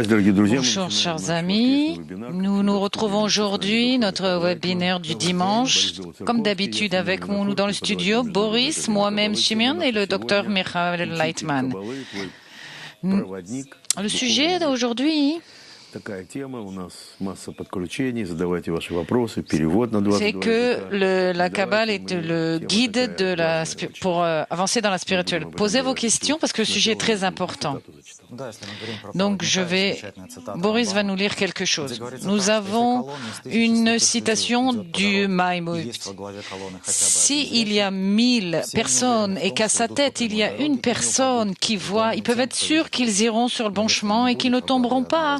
Bonjour, chers amis. Nous nous retrouvons aujourd'hui, notre webinaire du dimanche. Comme d'habitude, avec nous dans le studio, Boris, moi-même, Simeon et le docteur Michael Leitman. Le sujet d'aujourd'hui, c'est que la Kabbale est le guide pour avancer dans la spirituelle. Posez vos questions parce que le sujet est très important. Donc Boris va nous lire quelque chose. Nous avons une citation du Maïmoïd. S'il y a 1000 personnes et qu'à sa tête il y a une personne qui voit, ils peuvent être sûrs qu'ils iront sur le bon chemin et qu'ils ne tomberont pas.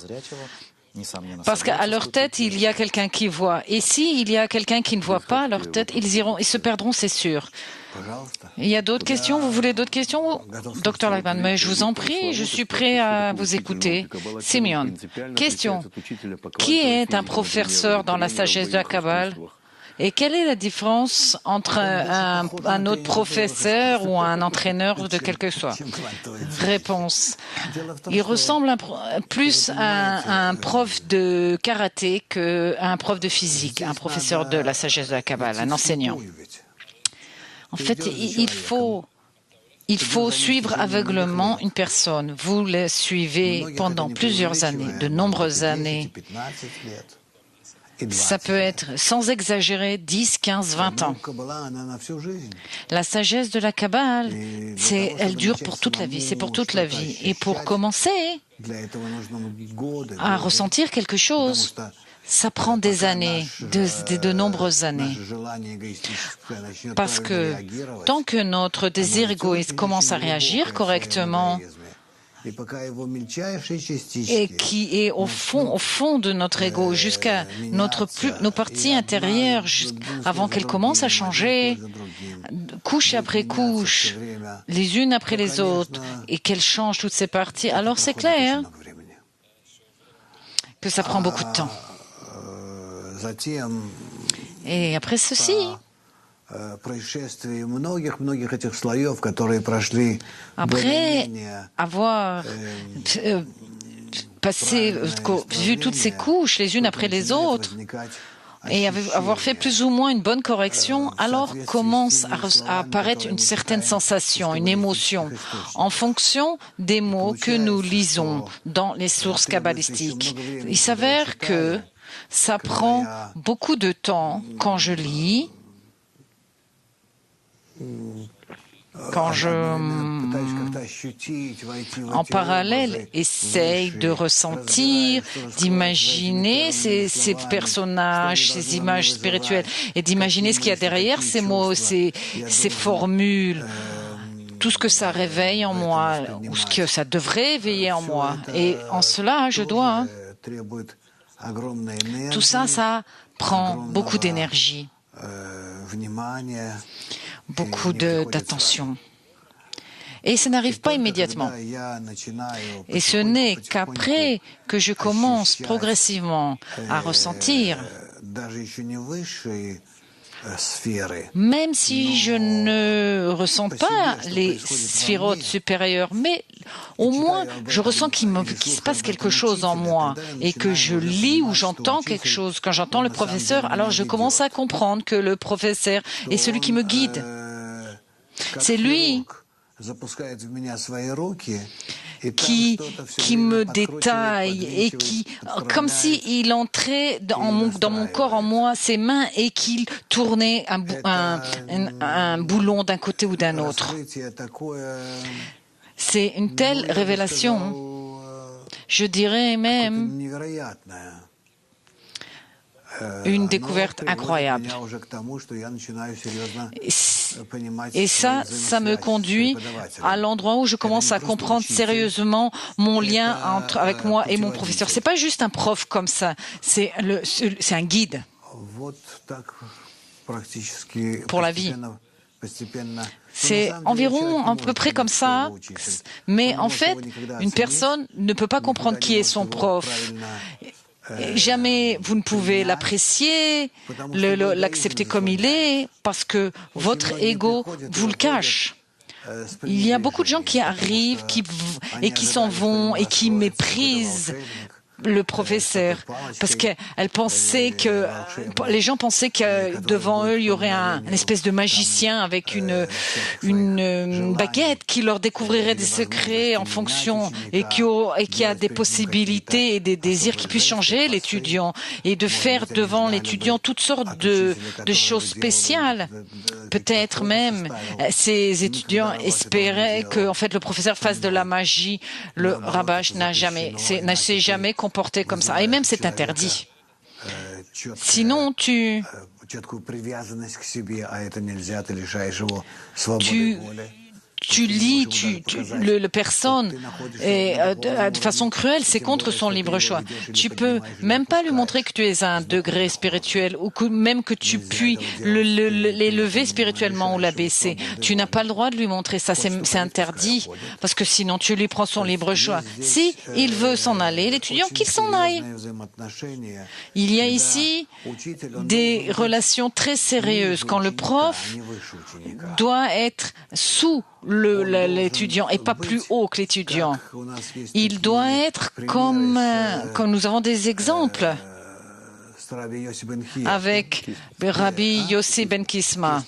Parce qu'à leur tête, il y a quelqu'un qui voit. Et s'il y a quelqu'un qui ne voit pas à leur tête, ils se perdront, c'est sûr. Il y a d'autres questions? Vous voulez d'autres questions? Docteur Leitman, mais je vous en prie, je suis prêt à vous écouter. Simeon, question. Qui est un professeur dans la sagesse de la Kabbale? Et quelle est la différence entre un autre professeur ou un entraîneur de quel que soit? Réponse. Il ressemble plus à un prof de karaté qu'à un prof de physique, un professeur de la sagesse de la Kabbale, un enseignant. En fait, il faut suivre aveuglement une personne. Vous la suivez pendant plusieurs années, de nombreuses années. Ça peut être, sans exagérer, 10, 15, 20 ans. La sagesse de la Kabbale, elle dure pour toute la vie, c'est pour toute la vie. Et pour commencer à ressentir quelque chose, ça prend des années, de nombreuses années. Parce que tant que notre désir égoïste commence à réagir correctement, et qui est au fond de notre ego, jusqu'à nos parties intérieures, avant qu'elles commencent à changer, couche après couche, les unes après les autres, et qu'elles changent toutes ces parties, alors c'est clair que ça prend beaucoup de temps. Et après ceci, après avoir vu toutes ces couches les unes après les autres et avoir fait plus ou moins une bonne correction, alors commence à apparaître une certaine sensation, une émotion, en fonction des mots que nous lisons dans les sources kabbalistiques. Il s'avère que ça prend beaucoup de temps quand je lis, quand en parallèle, essaye de ressentir, d'imaginer ces personnages, ces images spirituelles, et d'imaginer ce qu'il y a derrière ces mots, ces formules, tout ce que ça réveille en moi, ou ce que ça devrait éveiller en moi. Et en cela, je dois... Tout ça, ça prend beaucoup d'énergie, beaucoup d'attention. Et ça n'arrive pas immédiatement. Et ce n'est qu'après que je commence progressivement à ressentir, même si je ne ressens pas les sphirotes supérieures, mais au moins je ressens qu'il se passe quelque chose en moi et que je lis ou j'entends quelque chose. Quand j'entends le professeur, alors je commence à comprendre que le professeur est celui qui me guide. C'est lui qui me détaille et comme s'il entrait dans mon corps, en moi, ses mains, et qu'il tournait un boulon d'un côté ou d'un autre. C'est une telle révélation, je dirais même une découverte incroyable. Et ça me conduit à l'endroit où je commence à comprendre sérieusement mon lien avec moi et mon professeur. C'est pas juste un prof comme ça, c'est un guide pour la vie. C'est environ à peu près comme ça, mais en fait, une personne ne peut pas comprendre qui est son prof. Jamais vous ne pouvez l'apprécier, l'accepter comme il est, parce que votre ego vous le cache. Il y a beaucoup de gens qui arrivent et qui s'en vont et qui méprisent le professeur, parce qu'elle pensait que les gens pensaient que devant eux il y aurait une espèce de magicien avec une baguette qui leur découvrirait des secrets en fonction et qui a des possibilités et des désirs qui puissent changer l'étudiant et de faire devant l'étudiant toutes sortes de choses spéciales. Peut-être même ces étudiants espéraient que en fait le professeur fasse de la magie. Le Rabash ne s'est jamais comporté comme ça. Et même c'est interdit. Sinon, tu lis le personne et de façon cruelle, c'est contre son libre choix. Tu peux même pas lui montrer que tu es à un degré spirituel ou même que tu puis l'élever spirituellement ou l'abaisser. Tu n'as pas le droit de lui montrer ça, c'est interdit parce que sinon tu lui prends son libre choix. Si il veut s'en aller, l'étudiant qu'il s'en aille. Il y a ici des relations très sérieuses quand le prof doit être sous l'étudiant et pas plus haut que l'étudiant. Il doit être comme nous avons des exemples avec Rabbi Yossi ben Kisma.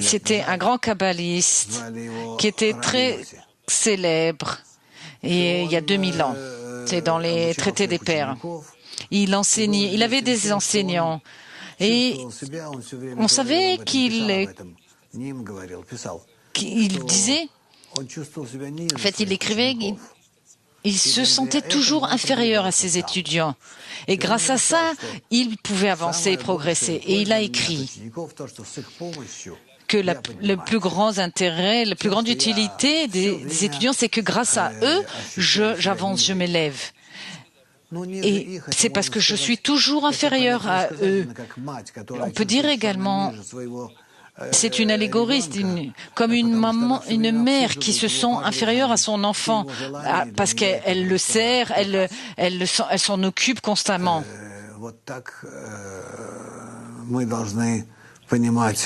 C'était un grand kabbaliste qui était très célèbre et il y a 2000 ans. C'est dans les traités des pères. Il enseignait, il avait des enseignants. Et on savait qu'il disait, en fait, il écrivait, il se sentait toujours inférieur à ses étudiants. Et grâce à ça, il pouvait avancer et progresser. Et il a écrit que le plus grand intérêt, la plus grande utilité des étudiants, c'est que grâce à eux, j'avance, je m'élève. Et c'est parce que je suis toujours inférieur à eux. On peut dire également, c'est une allégorie, comme une maman, une mère qui se sent inférieure à son enfant parce qu'elle le sert, elle s'en occupe constamment.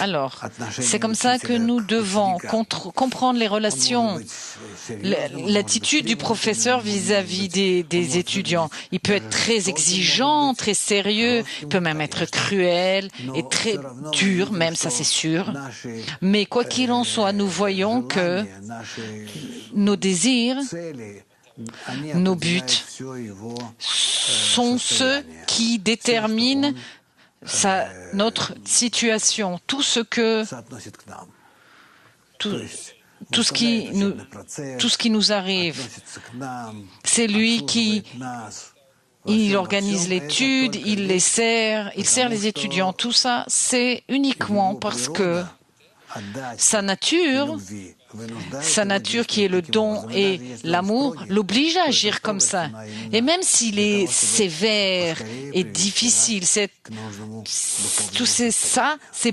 Alors, c'est comme ça que nous devons comprendre les relations, l'attitude du professeur vis-à-vis des étudiants. Il peut être très exigeant, très sérieux, il peut même être cruel et très dur, même ça c'est sûr. Mais quoi qu'il en soit, nous voyons que nos désirs, nos buts sont ceux qui déterminent notre situation, tout ce qui nous arrive. C'est lui qui organise l'étude, il sert les étudiants. Tout ça, c'est uniquement parce que sa nature qui est le don et l'amour, l'oblige à agir comme ça. Et même s'il est sévère et difficile, c'est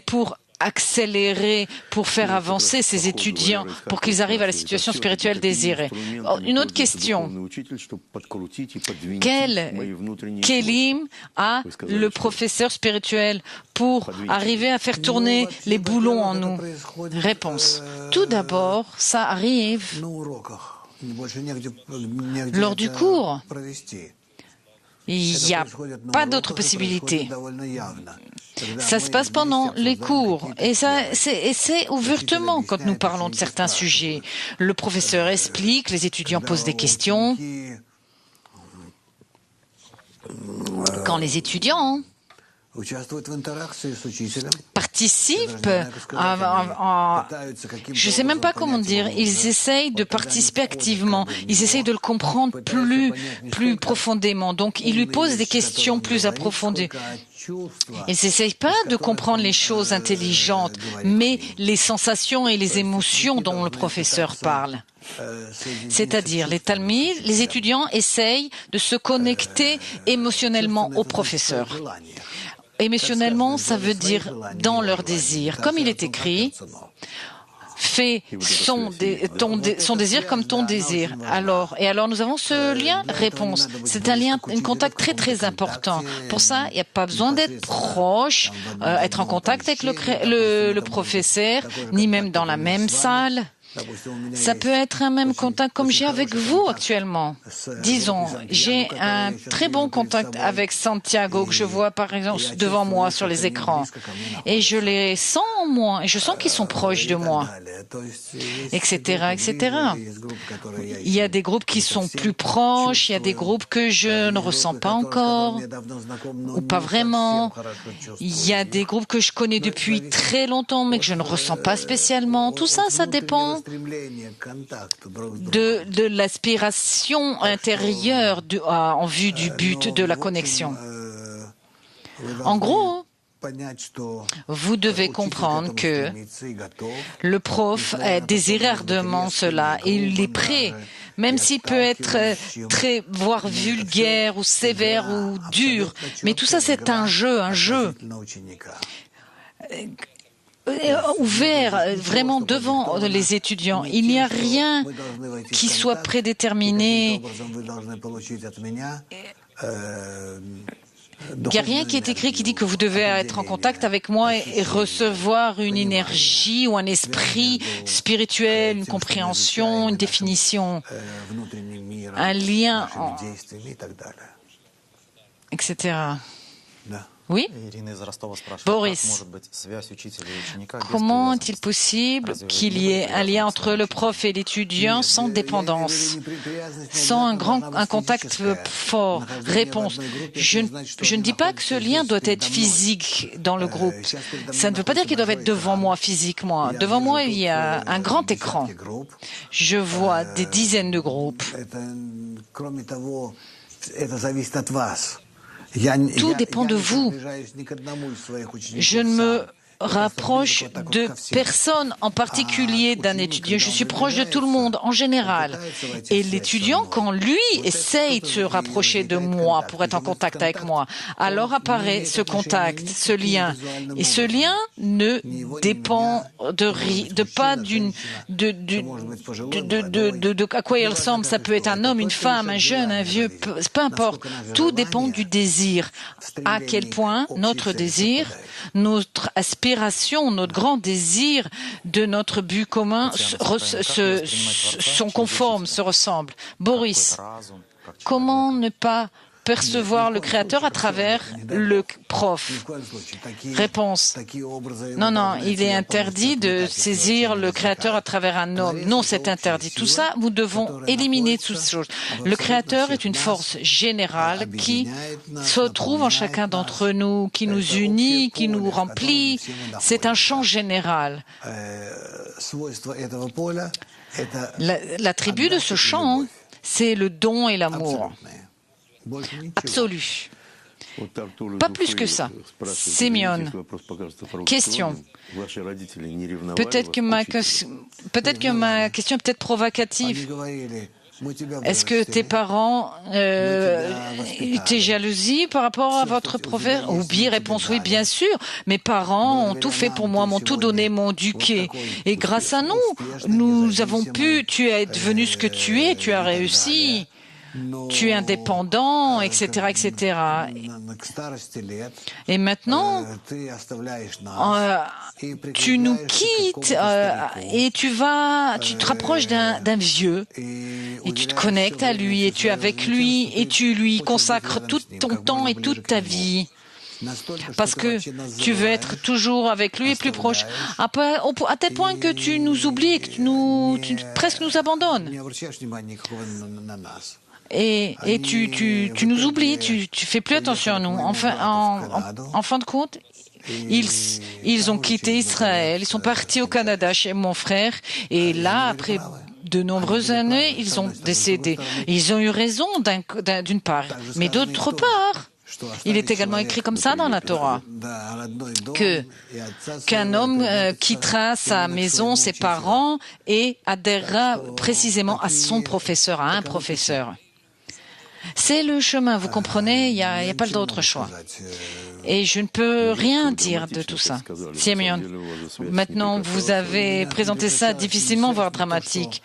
pour accélérer, pour faire avancer ces étudiants, pour qu'ils arrivent à la situation spirituelle désirée. Une autre question. Quel kelim a le professeur spirituel pour arriver à faire tourner les boulons en nous? Réponse. Tout d'abord, ça arrive lors du cours. Il n'y a pas d'autre possibilité. Ça se passe pendant les cours et c'est ouvertement quand nous parlons de certains sujets. Le professeur explique, les étudiants posent des questions. Quand les étudiants participent je ne sais même pas comment dire, ils essayent de participer activement, ils essayent de le comprendre plus profondément, donc ils lui posent des questions plus approfondies. Ils n'essayent pas de comprendre les choses intelligentes, mais les sensations et les émotions dont le professeur parle. C'est-à-dire, les étudiants essayent de se connecter émotionnellement au professeur. Émotionnellement, ça veut dire dans leur désir. Comme il est écrit, fait son désir comme ton désir. Alors nous avons ce lien. Réponse. C'est un lien, un contact très très important. Pour ça, il n'y a pas besoin d'être proche, être en contact avec le professeur, ni même dans la même salle. Ça peut être un même contact comme j'ai avec vous actuellement. Disons, j'ai un très bon contact avec Santiago que je vois par exemple devant moi sur les écrans. Et je les sens moi, et je sens qu'ils sont proches de moi, etc., etc. Il y a des groupes qui sont plus proches, il y a des groupes que je ne ressens pas encore, ou pas vraiment. Il y a des groupes que je connais depuis très longtemps, mais que je ne ressens pas spécialement. Tout ça, ça dépend de l'aspiration intérieure en vue du but de la connexion. En gros, vous devez comprendre que le prof désire ardemment cela et il est prêt, même s'il peut être voire vulgaire ou sévère ou dur. Mais tout ça, c'est un jeu ouvert vraiment devant les étudiants. Il n'y a rien qui soit prédéterminé. Il n'y a rien qui est écrit qui dit que vous devez être en contact avec moi et recevoir une énergie ou un esprit spirituel, une compréhension, une définition, un lien, etc. Oui, Boris, comment est-il possible qu'il y ait un lien entre le prof et l'étudiant sans dépendance, sans un contact fort? Réponse, je ne dis pas que ce lien doit être physique dans le groupe. Ça ne veut pas dire qu'ils doivent être devant moi physiquement. Devant moi, il y a un grand écran. Je vois des dizaines de groupes. Tout dépend de vous. Je ne me rapproche de personne en particulier d'un étudiant. Je suis proche de tout le monde en général. Et l'étudiant, quand lui essaye de se rapprocher de moi pour être en contact avec moi, alors apparaît ce contact, ce lien. Et ce lien ne dépend à quoi il ressemble. Ça peut être un homme, une femme, un jeune, un vieux, peu importe. Tout dépend du désir. À quel point notre désir, notre aspiration, notre grand désir de notre but commun sont conformes, se ressemblent. Boris, comment ne pas percevoir le Créateur à travers le prof? Réponse. Non, il est interdit de saisir le Créateur à travers un homme. Non, c'est interdit. Tout ça, nous devons éliminer toutes ces choses. Le Créateur est une force générale qui se trouve en chacun d'entre nous, qui nous unit, qui nous remplit. C'est un champ général. L'attribut de ce champ, c'est le don et l'amour. Absolu. Pas plus que ça. Sémione. Question. Peut-être que ma question est peut-être provocative. Est-ce que tes parents étaient jalousie par rapport à votre professeur? Ou bien, réponse oui, bien sûr. Mes parents ont tout fait pour moi, m'ont tout donné, m'ont éduqué. Et grâce à nous avons pu, tu es devenu ce que tu es, tu as réussi. Tu es indépendant, etc., etc. Et maintenant, tu nous quittes et tu te rapproches d'un vieux et tu te connectes à lui et tu es avec lui et tu lui consacres tout ton temps et toute ta vie. Parce que tu veux être toujours avec lui et plus proche, à tel point que tu nous oublies et que tu presque nous abandonnes. Et tu nous oublies, tu fais plus attention à nous. Enfin, en fin de compte, ils ont quitté Israël, ils sont partis au Canada chez mon frère, et là, après de nombreuses années, ils ont décédé. Ils ont eu raison d'une part, mais d'autre part, il est également écrit comme ça dans la Torah, qu'un homme quittera sa maison, ses parents, et adhérera précisément à son professeur, à un professeur. C'est le chemin, vous comprenez, il n'y a pas d'autre choix. Et je ne peux rien dire de tout ça. Simeon, maintenant vous avez présenté ça difficilement, voire dramatique.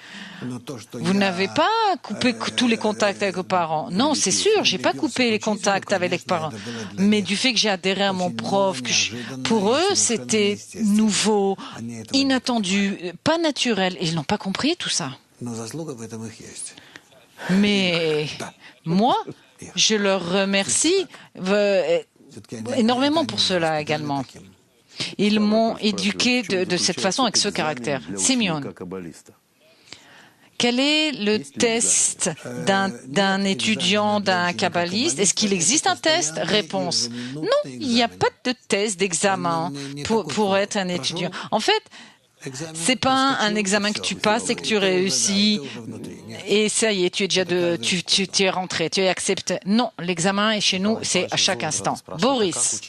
Vous n'avez pas coupé tous les contacts avec vos parents. Non, c'est sûr, j'ai pas coupé les contacts avec les parents. Mais du fait que j'ai adhéré à mon prof, pour eux, c'était nouveau, inattendu, pas naturel. Et ils n'ont pas compris tout ça. Mais moi, je leur remercie énormément pour cela également. Ils m'ont éduqué de cette façon, avec ce caractère. Simeon, quel est le test d'un étudiant, d'un kabbaliste? Est-ce qu'il existe un test? Réponse. Non, il n'y a pas de test d'examen pour être un étudiant. En fait, c'est pas un examen que tu passes et que tu réussis et ça y est, tu es rentré, tu es accepté. Non, l'examen est chez nous, c'est à chaque instant. Boris,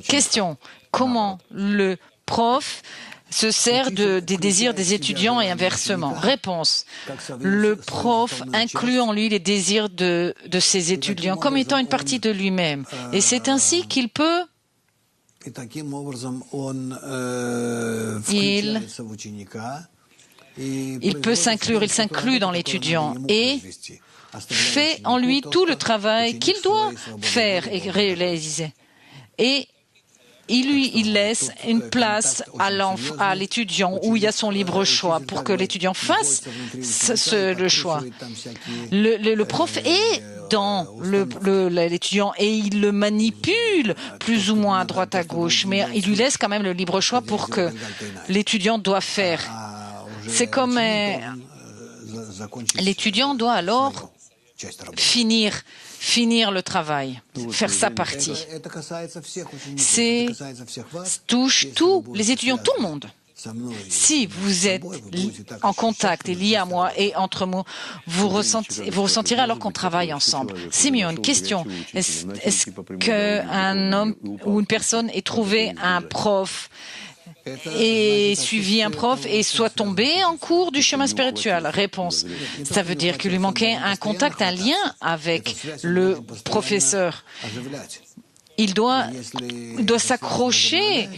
question, comment le prof se sert des désirs des étudiants et inversement? Réponse, le prof inclut en lui les désirs de ses étudiants comme étant une partie de lui-même et c'est ainsi qu'il peut il peut s'inclure, il s'inclut dans l'étudiant et fait en lui tout le travail qu'il doit faire et réaliser. Et il laisse une place à l'étudiant où il y a son libre choix pour que l'étudiant fasse le choix. Le prof est dans l'étudiant et il le manipule plus ou moins à droite à gauche, mais il lui laisse quand même le libre choix pour que l'étudiant doit faire. C'est comme l'étudiant doit alors finir le travail, faire sa partie. Touche tous les étudiants, tout le monde. Si vous êtes en contact et lié à moi et entre nous, vous ressentirez alors qu'on travaille ensemble. Simeon, question. Est-ce qu'un homme ou une personne ait trouvé un prof et suivi un prof et soit tombé en cours du chemin spirituel? Réponse. Ça veut dire qu'il lui manquait un contact, un lien avec le professeur. Il doit s'accrocher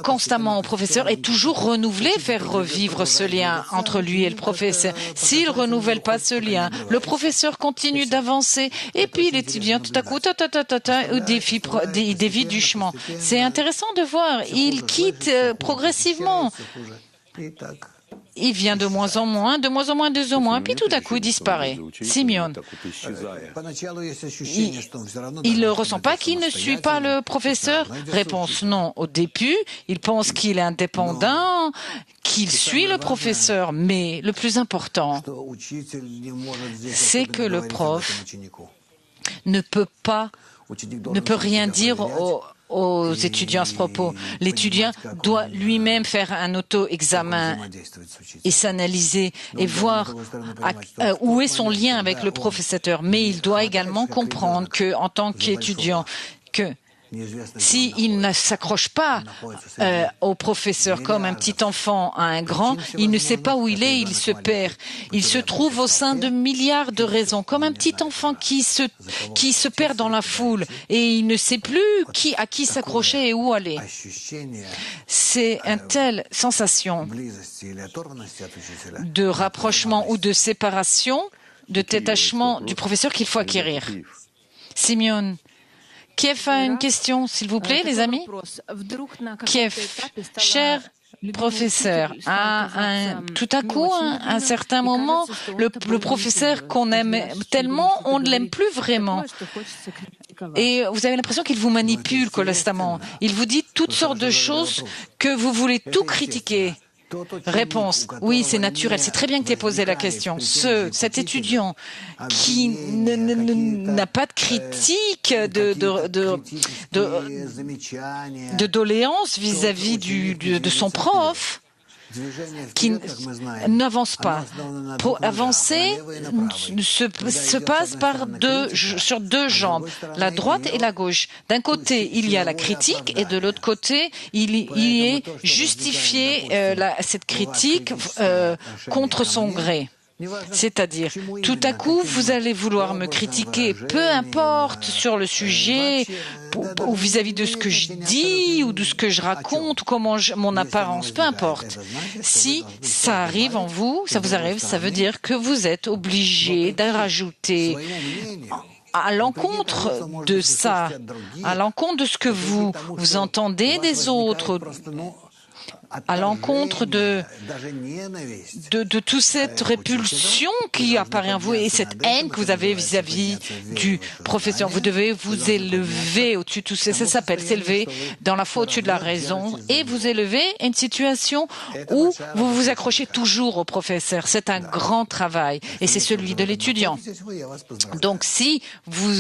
constamment au professeur et toujours renouveler, faire revivre ce lien entre lui et le professeur. S'il ne renouvelle pas ce lien, le professeur continue d'avancer et puis l'étudiant tout à coup il dévie du chemin. C'est intéressant de voir, il quitte progressivement. Il vient de moins en moins, puis tout à coup il disparaît. Simeon, il ne ressent pas qu'il ne suit pas le professeur? Réponse non. Au début, il pense qu'il est indépendant, qu'il suit le professeur, mais le plus important, c'est que le prof ne peut rien dire aux étudiants à ce propos. L'étudiant doit lui-même faire un auto-examen et s'analyser et voir où est son lien avec le professeur. Mais il doit également comprendre qu'en tant qu'étudiant, s'il ne s'accroche pas au professeur comme un petit enfant à un grand, il ne sait pas où il est, il se perd. Il se trouve au sein de milliards de raisons, comme un petit enfant qui se perd dans la foule et il ne sait plus à qui s'accrocher et où aller. C'est une telle sensation de rapprochement ou de séparation, de détachement du professeur qu'il faut acquérir. Simeon, Kiev a une question, s'il vous plaît, les amis. Kiev, cher professeur, tout à coup, à un certain moment, le professeur qu'on aime tellement, on ne l'aime plus vraiment. Et vous avez l'impression qu'il vous manipule constamment. Il vous dit toutes sortes de choses que vous voulez tout critiquer. Réponse. Oui, c'est naturel. C'est très bien que tu aies posé la question. Cet étudiant qui n'a pas de critique, de doléance vis-à-vis de son prof, qui n'avance pas. Pour avancer, se passe sur deux jambes, la droite et la gauche. D'un côté, il y a la critique et de l'autre côté, il est justifié cette critique contre son gré. C'est-à-dire, tout à coup, vous allez vouloir me critiquer, peu importe sur le sujet, ou vis-à-vis de ce que je dis, ou de ce que je raconte, ou comment mon apparence, peu importe. Si ça arrive en vous, ça vous arrive, ça veut dire que vous êtes obligé de rajouter à l'encontre de ça, à l'encontre de ce que vous entendez des autres, à l'encontre de toute cette répulsion qui apparaît en vous et cette haine que vous avez vis-à-vis du professeur. Vous devez vous élever au-dessus de tout ça. Ça s'appelle s'élever dans la foi au-dessus de la raison et vous élever à une situation où vous vous accrochez toujours au professeur. C'est un grand travail et c'est celui de l'étudiant. Donc si vous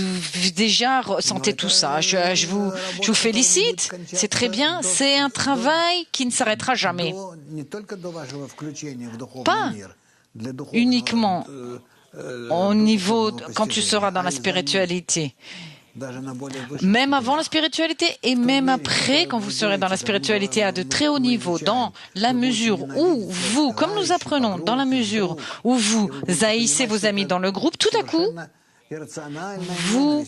déjà ressentez tout ça, je vous félicite. C'est très bien. C'est un travail qui ne s'arrête jamais. Pas uniquement au niveau quand tu seras dans la spiritualité, même avant la spiritualité et même après quand vous serez dans la spiritualité à de très hauts niveaux, dans la mesure où vous, comme nous apprenons, dans la mesure où vous haïssez vos amis dans le groupe, tout à coup, vous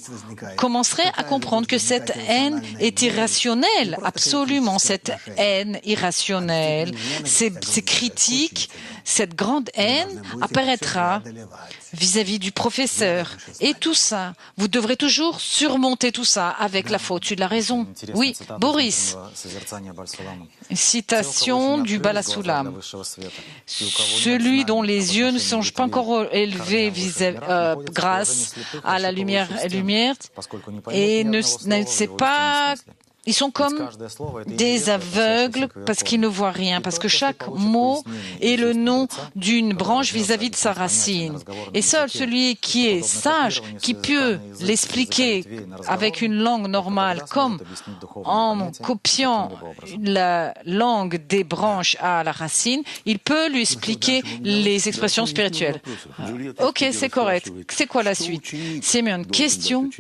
commencerez à comprendre que cette haine est irrationnelle, absolument, cette haine irrationnelle, ces critiques, cette grande haine apparaîtra vis-à-vis du professeur. Et tout ça, vous devrez toujours surmonter tout ça avec la foi au-dessus de la raison. Oui, Boris, une citation du Bala Sulam. Celui dont les yeux ne sont pas encore élevés grâce à la lumière et ne sait pas. Ils sont comme des aveugles parce qu'ils ne voient rien, parce que chaque mot est le nom d'une branche vis-à-vis de sa racine. Et seul celui qui est sage, qui peut l'expliquer avec une langue normale, comme en copiant la langue des branches à la racine, il peut lui expliquer les expressions spirituelles. Ok, c'est correct. C'est quoi la suite? Simeon, question.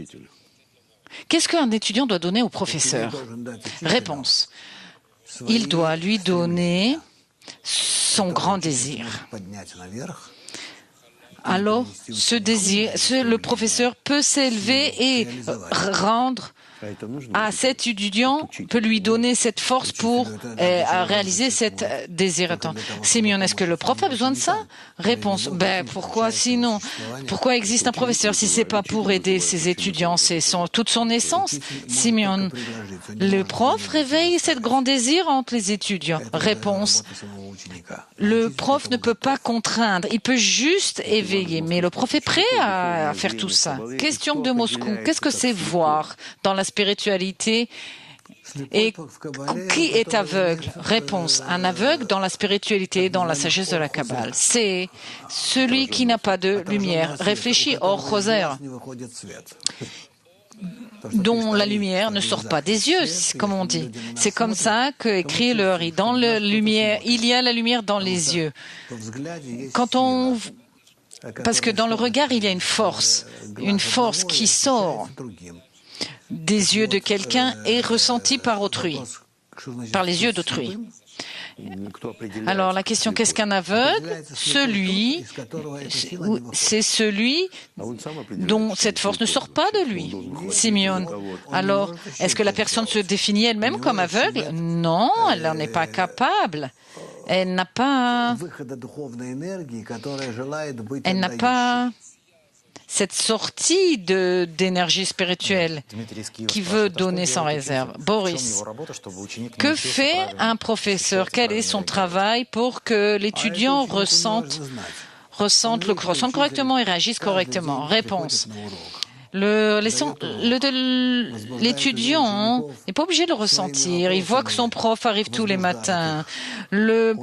Qu'est-ce qu'un étudiant doit donner au professeur? Réponse. Il doit lui donner son grand désir. Alors, ce désir, le professeur peut s'élever et rendre à cet étudiant, peut lui donner cette force pour réaliser cet désir. Simeon, est-ce que le prof a besoin de ça? Réponse, pourquoi sinon? Pourquoi existe un professeur si c'est pas pour aider ses étudiants? C'est toute son essence. Simeon, le prof réveille cet grand désir entre les étudiants. Réponse, le prof ne peut pas contraindre, il peut juste éveiller, mais le prof est prêt à faire tout ça. Question de Moscou, qu'est-ce que c'est voir dans la spiritualité et qui est aveugle? Réponse, un aveugle dans la spiritualité, dans la sagesse de la Kabbale, c'est celui qui n'a pas de lumière. Réfléchis, Or Choser, dont la lumière ne sort pas des yeux, comme on dit. C'est comme ça qu'écrit le Hari. Dans la lumière, il y a la lumière dans les yeux. Parce que dans le regard, il y a une force qui sort des yeux de quelqu'un et ressentie par autrui, par les yeux d'autrui. Alors la question, qu'est-ce qu'un aveugle? C'est celui dont cette force ne sort pas de lui. Simeon. Alors, est-ce que la personne se définit elle-même comme aveugle? Non, elle n'en est pas capable. Elle n'a pas cette sortie d'énergie spirituelle qui veut donner sans réserve. Boris, que fait un professeur? Quel est son travail pour que l'étudiant ressente correctement et réagisse correctement? Réponse. L'étudiant n'est pas obligé de le ressentir. Il voit que son prof arrive tous les matins. Le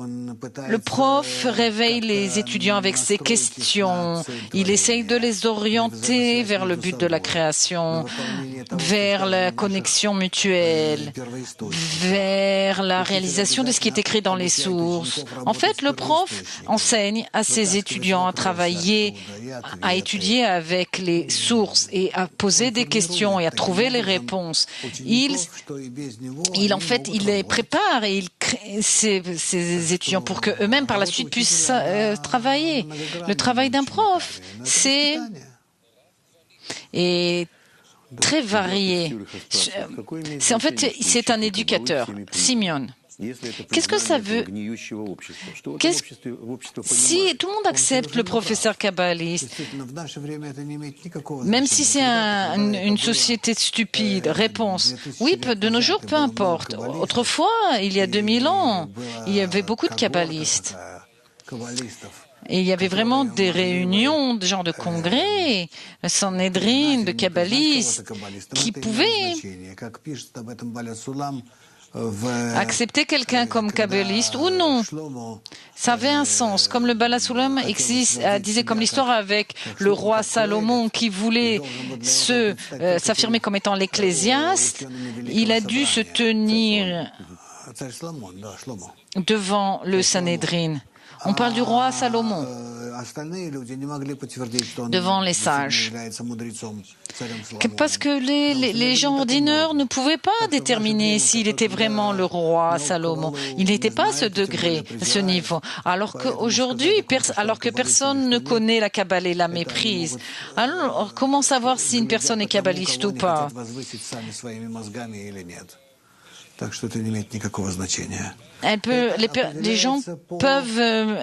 prof réveille les étudiants avec ses questions. Il essaye de les orienter vers le but de la création, vers la connexion mutuelle, vers la réalisation de ce qui est écrit dans les sources. En fait, le prof enseigne à ses étudiants à travailler, à étudier avec les sources et à poser des questions et à trouver les réponses. Il les prépare et il crée ces étudiants pour qu'eux-mêmes, par la suite, puissent travailler. Le travail d'un prof, c'est très varié. C'est un éducateur, Simeon. Qu'est-ce que ça veut? Si tout le monde accepte le professeur kabbaliste, même si c'est une société stupide, réponse, oui, de nos jours, peu importe. Autrefois, il y a 2000 ans, il y avait beaucoup de kabbalistes. Et il y avait vraiment des réunions, des genres de congrès, le Sanhedrin, de kabbalistes, qui pouvaient accepter quelqu'un comme kabbaliste ou non. Ça avait un sens. Comme le Bala Sulam disait, comme l'histoire avec le roi Salomon qui voulait s'affirmer comme étant l'ecclésiaste, il a dû se tenir devant le Sanhedrin. On parle du roi Salomon devant les sages. Parce que les gens ordinaires ne pouvaient pas déterminer s'il était vraiment le roi Salomon. Il n'était pas à ce degré, à ce niveau. Alors qu'aujourd'hui, alors que personne ne connaît la Kabbale et la méprise, alors comment savoir si une personne est kabbaliste ou pas? Les gens peuvent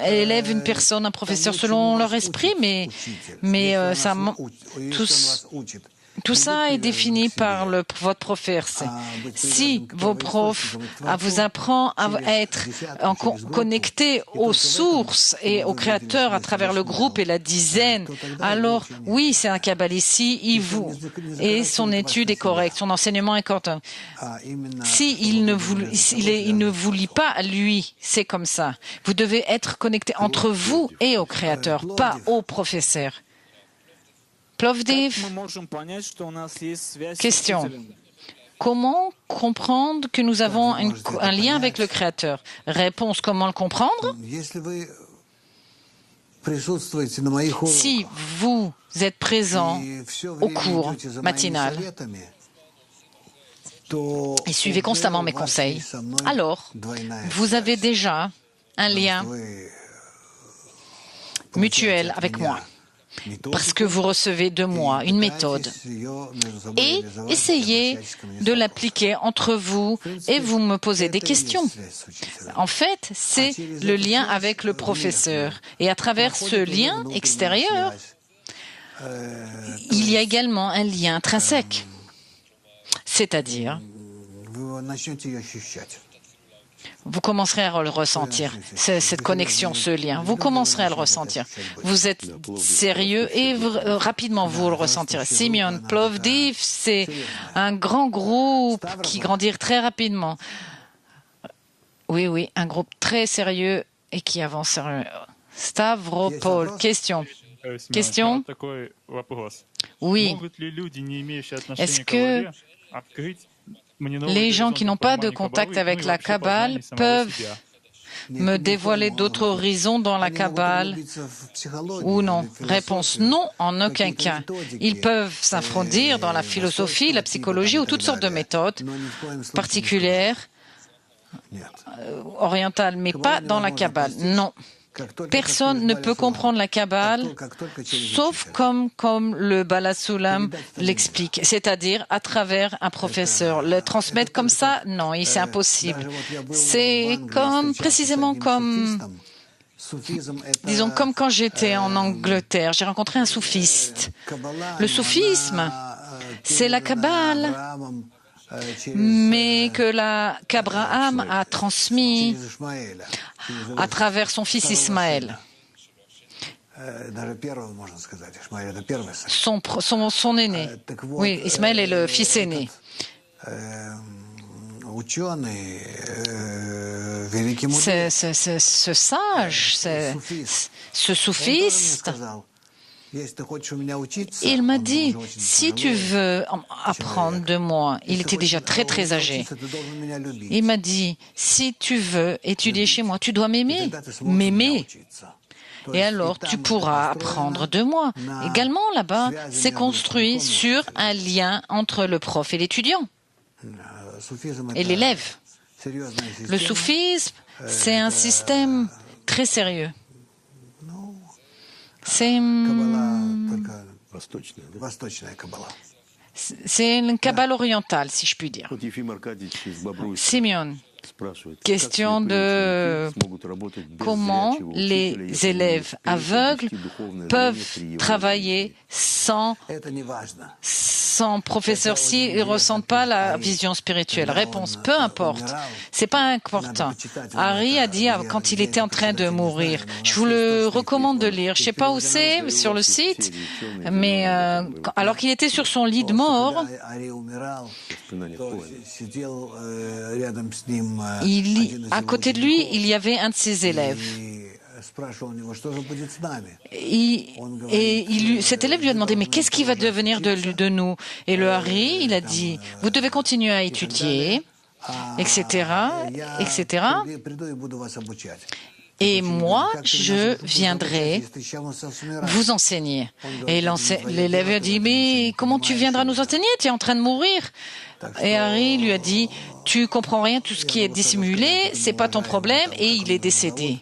élèvent une personne, un professeur selon leur esprit, mais tout ça est défini par votre professeur. Si vos profs vous apprennent à être connectés aux sources et au Créateur à travers le groupe et la dizaine, alors oui, c'est un kabbaliste. Et son étude est correcte, son enseignement est correct. Il ne vous lit pas à lui, c'est comme ça. Vous devez être connectés entre vous et au Créateur, pas au professeur. Plovdiv, question. Comment comprendre que nous avons un lien avec le Créateur? Réponse, comment le comprendre? Si vous êtes présent au cours matinal et suivez constamment mes conseils, alors vous avez déjà un lien mutuel avec moi. Parce que vous recevez de moi une méthode et essayez de l'appliquer entre vous et vous me posez des questions. En fait, c'est le lien avec le professeur. Et à travers ce lien extérieur, il y a également un lien intrinsèque. C'est-à-dire, vous commencerez à le ressentir, cette connexion, ce lien. Vous commencerez à le ressentir. Vous êtes sérieux et rapidement vous le ressentirez. Simeon, Plovdiv, c'est un grand groupe qui grandit très rapidement. Oui, un groupe très sérieux et qui avance. Stavropol, question. Oui. Est-ce que les gens qui n'ont pas de contact avec la Kabbale peuvent me dévoiler d'autres horizons dans la Kabbale ou non? Réponse non, en aucun cas. Ils peuvent s'approfondir dans la philosophie, la psychologie ou toutes sortes de méthodes particulières, orientales, mais pas dans la Kabbale. Non. Personne ne peut comprendre la Kabbale sauf comme le Bala Sulam l'explique, c'est-à-dire à travers un professeur. Le transmettre comme ça, non, c'est impossible. C'est précisément comme, disons, comme quand j'étais en Angleterre, j'ai rencontré un soufiste. Le soufisme, c'est la Kabbale, mais que qu'Abraham a transmis à travers son fils Ismaël. Son aîné. Oui, Ismaël est le fils aîné. Ce sage, ce soufiste, il m'a dit, si tu veux apprendre de moi, il était déjà très très âgé, il m'a dit, si tu veux étudier chez moi, tu dois m'aimer. et alors tu pourras apprendre de moi. Également, là-bas, c'est construit sur un lien entre le prof et l'étudiant et l'élève. Le soufisme, c'est un système très sérieux. C'est une kabbale orientale, si je puis dire. Simeon, question de comment les élèves aveugles peuvent travailler sans professeur s'ils ne ressentent pas la vision spirituelle. Réponse, peu importe. C'est pas important. Harry a dit quand il était en train de mourir. Je vous le recommande de lire. Je sais pas où c'est, sur le site, mais alors qu'il était sur son lit de mort, à côté de lui, il y avait un de ses élèves. Cet élève lui a demandé, mais qu'est-ce qui va devenir de nous? Et le Harry, il a dit, vous devez continuer à étudier, etc., etc. Et moi, je viendrai vous enseigner. Et l'élève a dit, mais comment tu viendras nous enseigner? Tu es en train de mourir. Et Harry lui a dit, tu comprends rien, tout ce qui est dissimulé, c'est pas ton problème, et il est décédé.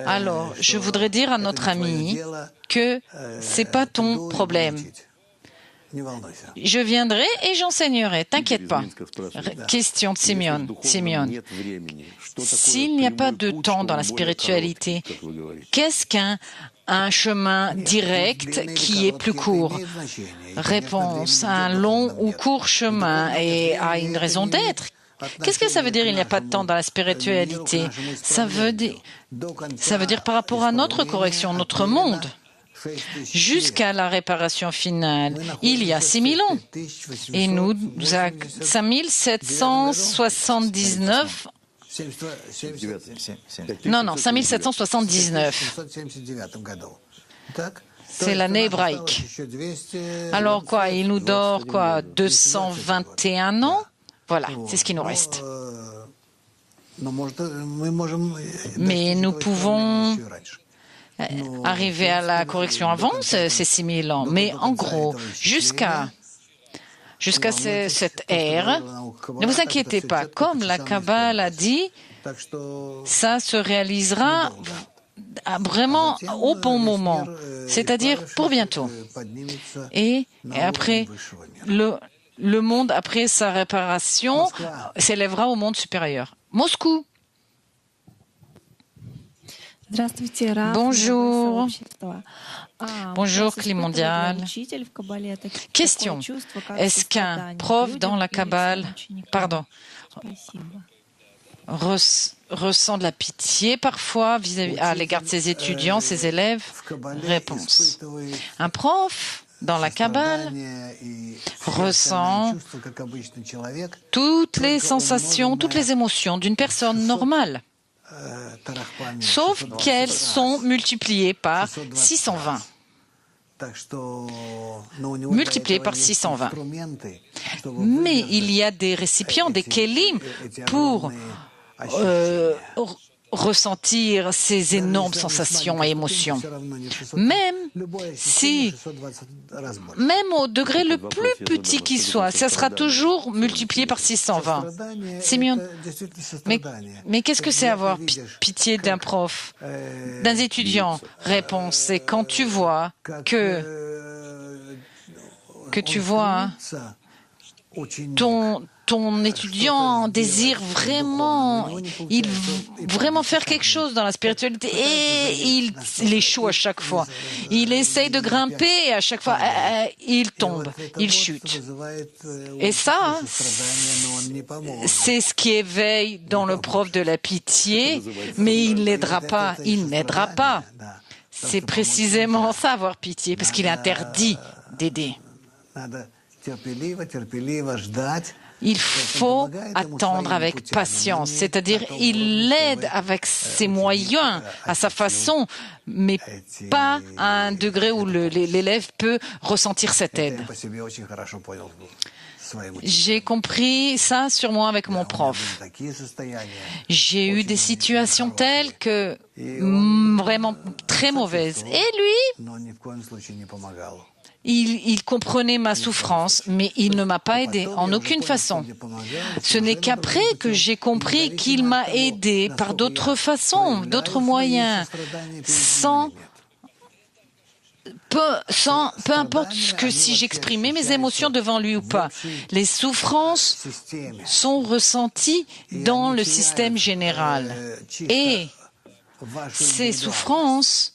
Alors, je voudrais dire à notre ami que c'est pas ton problème. Je viendrai et j'enseignerai, t'inquiète pas. Question de Simeon. S'il n'y a pas de temps dans la spiritualité, qu'est-ce qu'un chemin direct qui est plus court? Réponse, un long ou court chemin et a une raison d'être. Qu'est-ce que ça veut dire il n'y a pas de temps dans la spiritualité? Ça veut dire par rapport à notre correction, notre monde. Jusqu'à la réparation finale, il y a 6000 ans. Et nous, 5779. Non, 5779. C'est l'année hébraïque. Alors quoi, il nous dort 221 ans? Voilà, c'est ce qui nous reste. Mais nous pouvons arriver à la correction avant ces 6000 ans. Mais en gros, jusqu'à cette ère, ne vous inquiétez pas, comme la Kabbale a dit, ça se réalisera vraiment au bon moment, c'est-à-dire pour bientôt. Et après, le monde, après sa réparation, s'élèvera au monde supérieur. Moscou. Bonjour. Bonjour, Cli mondial. Question. Est-ce qu'un prof dans la Kabbale, ressent de la pitié parfois à l'égard de ses étudiants, ses élèves? Réponse. Un prof dans la Kabbale ressent toutes les sensations, toutes les émotions d'une personne normale, sauf qu'elles sont multipliées par 620. Multipliées par 620. Mais il y a des récipients, des kélim, pour ressentir ces énormes sensations et émotions. Même au degré le plus petit qui soit, ça sera toujours multiplié par 620. Simeon, mais qu'est-ce que c'est avoir pitié d'un prof, d'un étudiant? Réponse, c'est quand tu vois que tu vois ton étudiant désire vraiment faire quelque chose dans la spiritualité et il échoue à chaque fois. Il essaye de grimper et à chaque fois il tombe, il chute. Et ça, c'est ce qui éveille dans le prof de la pitié, mais il n'aidera pas. C'est précisément ça, avoir pitié, parce qu'il est interdit d'aider. Il faut attendre avec patience, c'est-à-dire il l'aide avec ses moyens, à sa façon, mais pas à un degré où l'élève peut ressentir cette aide. J'ai compris ça sûrement avec mon prof. J'ai eu des situations telles que vraiment très mauvaise. Et lui, il comprenait ma souffrance, mais il ne m'a pas aidé en aucune façon. Ce n'est qu'après que j'ai compris qu'il m'a aidé par d'autres façons, d'autres moyens, peu importe si j'exprimais mes émotions devant lui ou pas. Les souffrances sont ressenties dans le système général. Et ces souffrances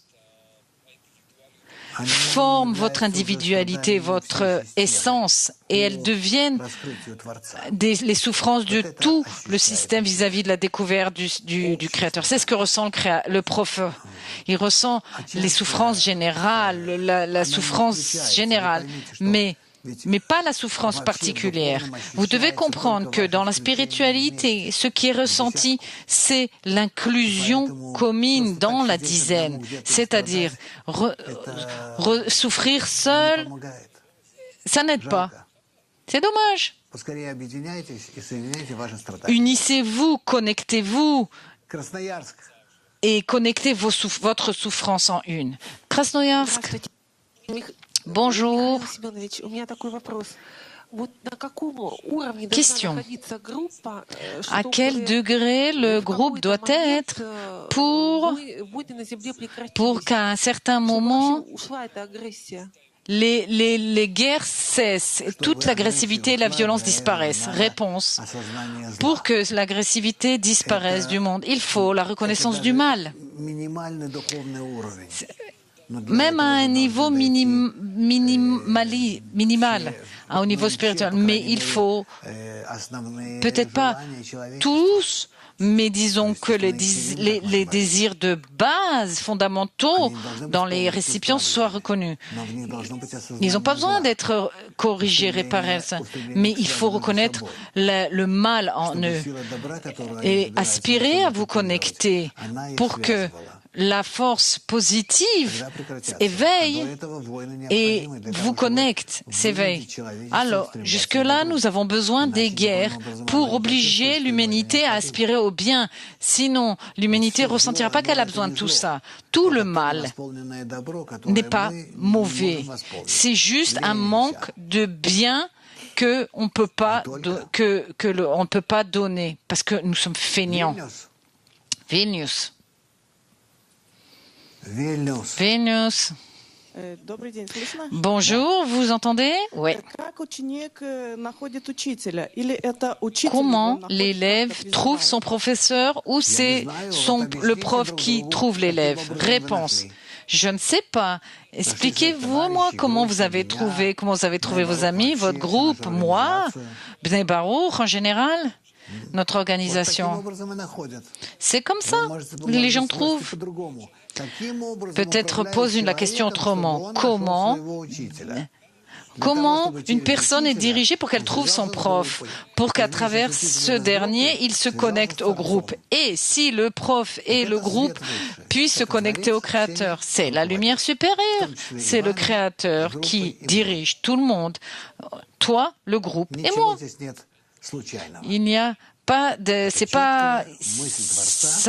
forment votre individualité, votre essence, et elles deviennent les souffrances de tout le système vis-à-vis de la découverte du Créateur. C'est ce que ressent le prophète. Il ressent les souffrances générales, la souffrance générale, mais pas la souffrance particulière. Vous devez comprendre que dans la spiritualité, ce qui est ressenti, c'est l'inclusion commune dans la dizaine, c'est-à-dire souffrir seul, ça n'aide pas. C'est dommage. Unissez-vous, connectez-vous et connectez votre souffrance en une. Krasnoyarsk. Bonjour. Question. À quel degré le groupe doit être pour qu'à un certain moment, les guerres cessent, toute l'agressivité et la violence disparaissent? Réponse. Pour que l'agressivité disparaisse du monde, il faut la reconnaissance du mal. Même à un niveau minimal, au niveau spirituel. Mais il faut, peut-être pas tous, mais disons que les désirs de base fondamentaux dans les récipients soient reconnus. Ils n'ont pas besoin d'être corrigés, réparés, mais il faut reconnaître le mal en eux et aspirer à vous connecter pour que la force positive éveille et vous connecte, s'éveille. Alors, jusque-là, nous avons besoin des guerres pour obliger l'humanité à aspirer au bien. Sinon, l'humanité ne ressentira pas qu'elle a besoin de tout ça. Tout le mal n'est pas mauvais. C'est juste un manque de bien qu'on ne peut pas donner parce que nous sommes feignants. Vilnius. Bonjour, vous entendez? Oui. Comment l'élève trouve son professeur ou c'est le prof qui trouve l'élève? Réponse. Je ne sais pas. Expliquez-vous, moi, comment vous avez trouvé vos amis, votre groupe, moi, Bnei Baruch en général? Notre organisation. C'est comme ça. Les gens trouvent. Peut-être pose la question autrement. Comment une personne est dirigée pour qu'elle trouve son prof, pour qu'à travers ce dernier, il se connecte au groupe. Et si le prof et le groupe puissent se connecter au Créateur, c'est la lumière supérieure, c'est le Créateur qui dirige tout le monde, toi, le groupe et moi. Il n'y a pas ça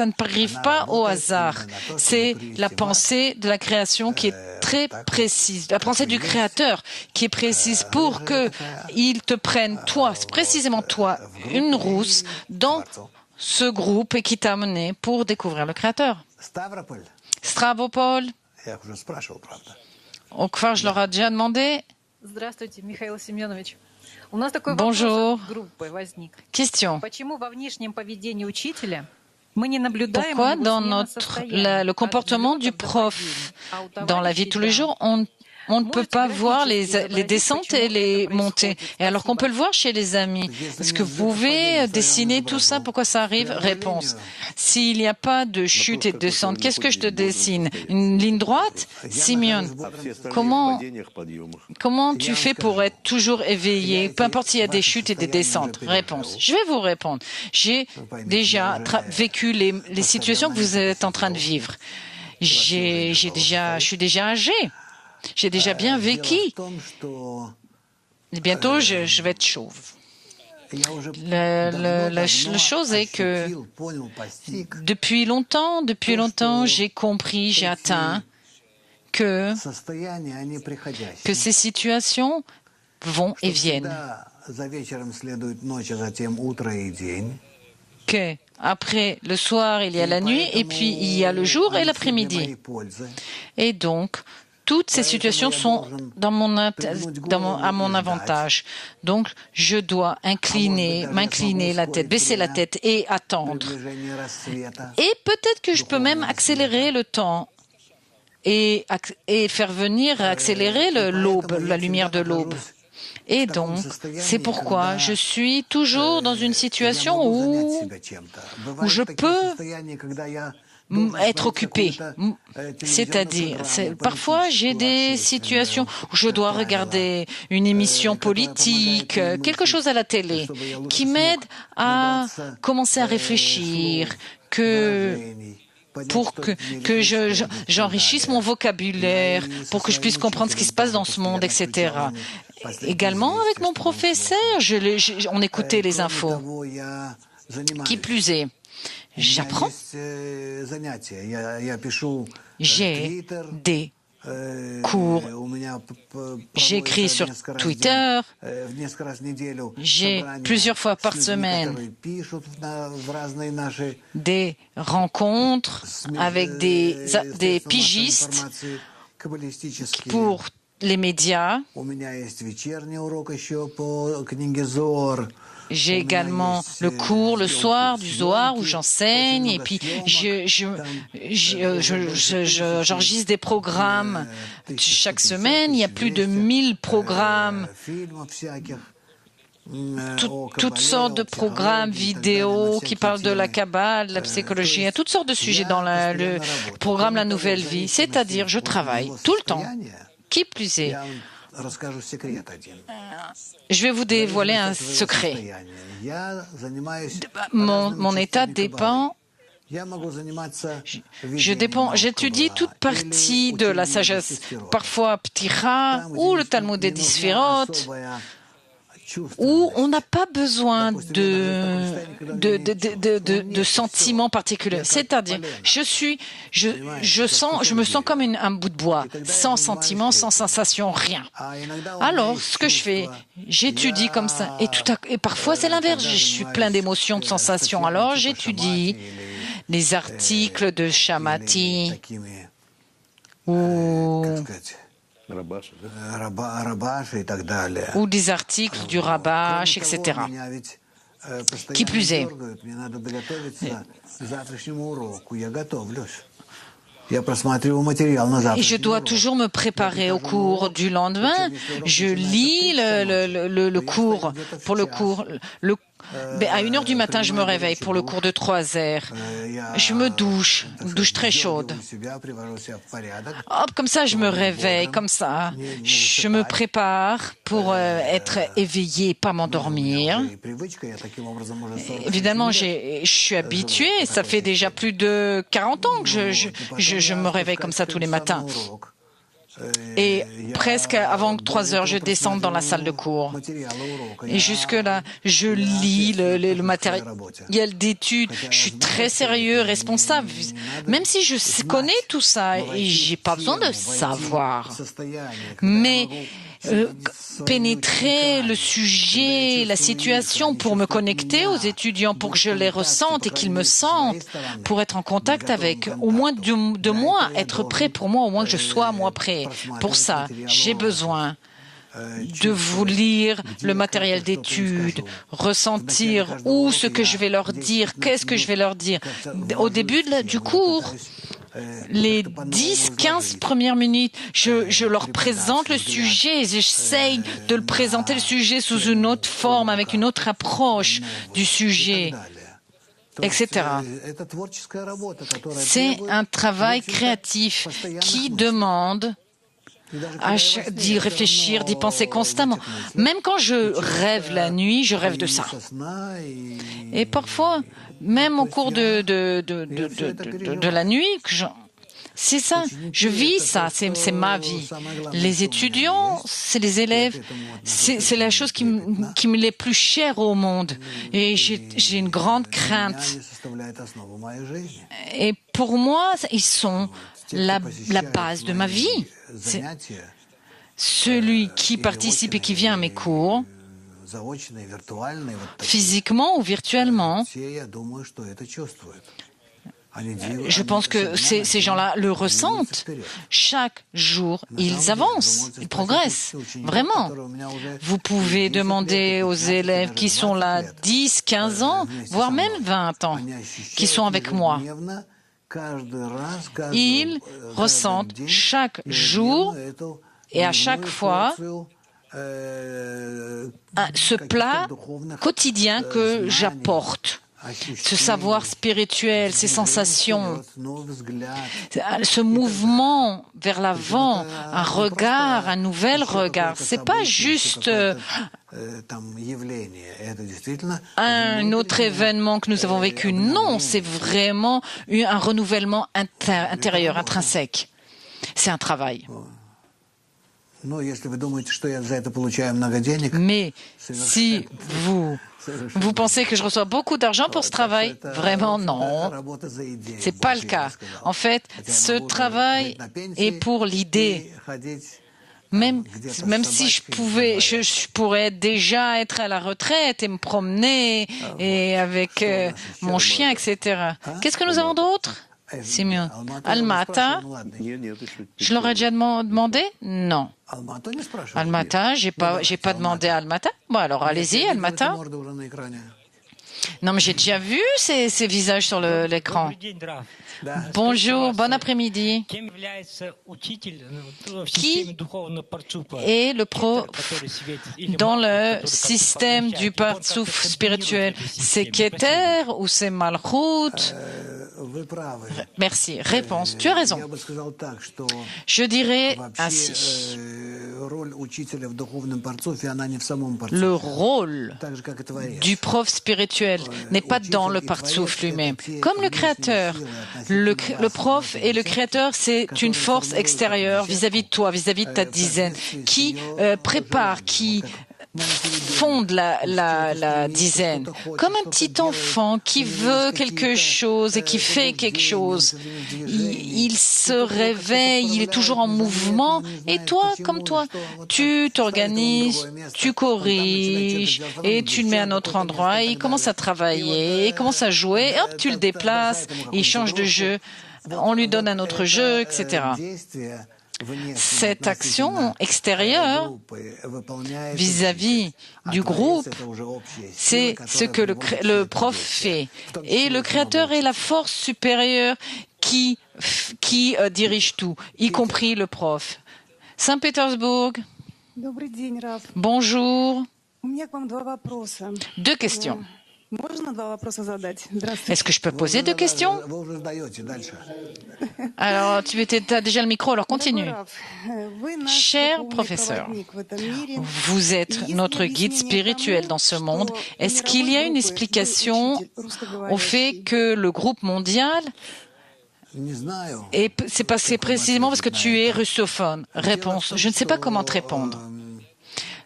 ne arrive pas au hasard. C'est la pensée de la création qui est très précise, la pensée du Créateur qui est précise pour que il te prenne toi, précisément toi, une rousse dans ce groupe et qui t'a amené pour découvrir le Créateur. Stavropol. Okvar, je leur ai déjà demandé. Bonjour. Question. Pourquoi dans le comportement du prof dans la vie de tous les jours, on ne peut pas voir les descentes et les montées, et alors qu'on peut le voir chez les amis? Est-ce que vous pouvez dessiner tout ça? Pourquoi ça arrive? Réponse. S'il n'y a pas de chute et de descente, qu'est-ce que je te dessine? Une ligne droite? Simeon, comment tu fais pour être toujours éveillé, peu importe s'il y a des chutes et des descentes? Réponse. Je vais vous répondre. J'ai déjà vécu les situations que vous êtes en train de vivre. Je suis déjà âgé. J'ai déjà bien vécu. Et bientôt, je vais être chauve. La chose est que depuis longtemps, j'ai compris, j'ai atteint que ces situations vont et viennent. Que après le soir, il y a la nuit, et puis il y a le jour et l'après-midi. Et donc, toutes ces situations sont à mon avantage. Donc, je dois m'incliner la tête, baisser la tête et attendre. Et peut-être que je peux même accélérer le temps et faire venir, accélérer l'aube, la lumière de l'aube. Et donc, c'est pourquoi je suis toujours dans une situation où je peux être occupé. C'est-à-dire, parfois j'ai des situations où je dois regarder une émission politique, quelque chose à la télé, qui m'aide à commencer à réfléchir, pour que j'enrichisse mon vocabulaire, pour que je puisse comprendre ce qui se passe dans ce monde, etc. Également, avec mon professeur, on écoutait les infos. Qui plus est, j'apprends. J'ai des cours. J'écris sur Twitter. J'ai plusieurs fois par semaine des rencontres avec des pigistes pour les médias. J'ai également le cours le soir du Zohar où j'enseigne et puis j'enregistre des programmes chaque semaine. Il y a plus de 1000 programmes, toutes sortes de programmes vidéo qui parlent de la Kabbale, de la psychologie, il y a toutes sortes de sujets dans le programme La Nouvelle Vie. C'est-à-dire, je travaille tout le temps. Qui plus est, je vais vous dévoiler un secret. Mon état dépend. J'étudie toute partie de la sagesse, parfois Ptira ou le Talmud des 10 Sphirot, où on n'a pas besoin de sentiments particuliers. C'est-à-dire, je me sens comme un bout de bois, sans sentiments, sans sensation, rien. Alors, ce que je fais, j'étudie comme ça. Et parfois, c'est l'inverse. Je suis plein d'émotions, de sensations. Alors, j'étudie les articles de Shamati ou des articles du Rabash, etc. Qui plus est, et je dois toujours me préparer au cours du lendemain. Je lis le cours pour le cours. À 1h du matin, je me réveille pour le cours de 3 heures. Je me douche, une douche très chaude. Hop, comme ça, je me réveille, comme ça. Je me prépare pour être éveillé, pas m'endormir. Évidemment, je suis habituée. Ça fait déjà plus de 40 ans que je me réveille comme ça tous les matins. Et presque avant 3 heures, je descends dans la salle de cours. Et jusque-là, je lis le matériel d'études. Je suis très sérieux, responsable. Même si je connais tout ça, et j'ai pas besoin de savoir. Mais pénétrer le sujet, la situation pour me connecter aux étudiants, pour que je les ressente et qu'ils me sentent, pour être en contact avec, au moins de moi, être prêt pour moi, au moins que je sois moi prêt. Pour ça, j'ai besoin de vous lire le matériel d'études, ressentir où ce que je vais leur dire, qu'est-ce que je vais leur dire. Au début du cours, les 10-15 premières minutes, je leur présente le sujet, j'essaye de le présenter le sujet sous une autre forme, avec une autre approche du sujet, etc. C'est un travail créatif qui demande d'y réfléchir, d'y penser constamment. Même quand je rêve la nuit, je rêve de ça. Et parfois, même au cours de la nuit, C'est ça, je vis ça, c'est ma vie. Les étudiants, c'est les élèves, c'est la chose qui me l'est plus chère au monde. Et j'ai une grande crainte. Et pour moi, ils sont la base de ma vie. Celui qui participe et qui vient à mes cours, physiquement ou virtuellement, je pense que ces gens-là le ressentent. Chaque jour, ils avancent, ils progressent. Vraiment. Vous pouvez demander aux élèves qui sont là 10, 15 ans, voire même 20 ans, qui sont avec moi. Ils ressentent chaque jour et à chaque fois ce plat quotidien que j'apporte. Ce savoir spirituel, ces sensations, ce mouvement vers l'avant, un regard, un nouvel regard. C'est pas juste un autre événement que nous avons vécu. Non, c'est vraiment un renouvellement intérieur, intrinsèque. C'est un travail. Mais si vous pensez que je reçois beaucoup d'argent pour ce travail? Vraiment, non. C'est pas le cas. En fait, ce travail est pour l'idée. Même si je pourrais déjà être à la retraite et me promener et avec mon chien, etc. Qu'est-ce que nous avons d'autre? Simeon. Almata, je l'aurais déjà demandé? Non. Almata, j'ai pas demandé à Almata. Bon, alors allez-y, Almata. Non, mais j'ai déjà vu ces visages sur l'écran. Bonjour, bon après-midi. Qui est le prof dans le système du partsouf spirituel? C'est Keter ou c'est Malchut? Merci. Réponse. Tu as raison. Je dirais ainsi. Le rôle du prof spirituel n'est pas dans le partsouf lui-même. Comme le créateur, le prof et le créateur, c'est une force extérieure vis-à-vis de toi, vis-à-vis de ta dizaine, qui prépare, qui fonde la dizaine, comme un petit enfant qui veut quelque chose et qui fait quelque chose. Il se réveille, il est toujours en mouvement, et toi, comme toi, tu t'organises, tu corriges, et tu le mets à un autre endroit, et il commence à travailler, il commence à jouer, et hop, tu le déplaces, il change de jeu, on lui donne un autre jeu, etc. Cette action extérieure vis-à-vis du groupe, c'est ce que le prof fait. Et le créateur est la force supérieure qui dirige tout, y compris le prof. Saint-Pétersbourg. Bonjour. Deux questions. Est-ce que je peux poser deux questions? Alors, tu as déjà le micro, alors continue. Cher professeur, vous êtes notre guide spirituel dans ce monde. Est-ce qu'il y a une explication au fait que le groupe mondial c'est passé précisément parce que tu es russophone? Réponse, je ne sais pas comment te répondre.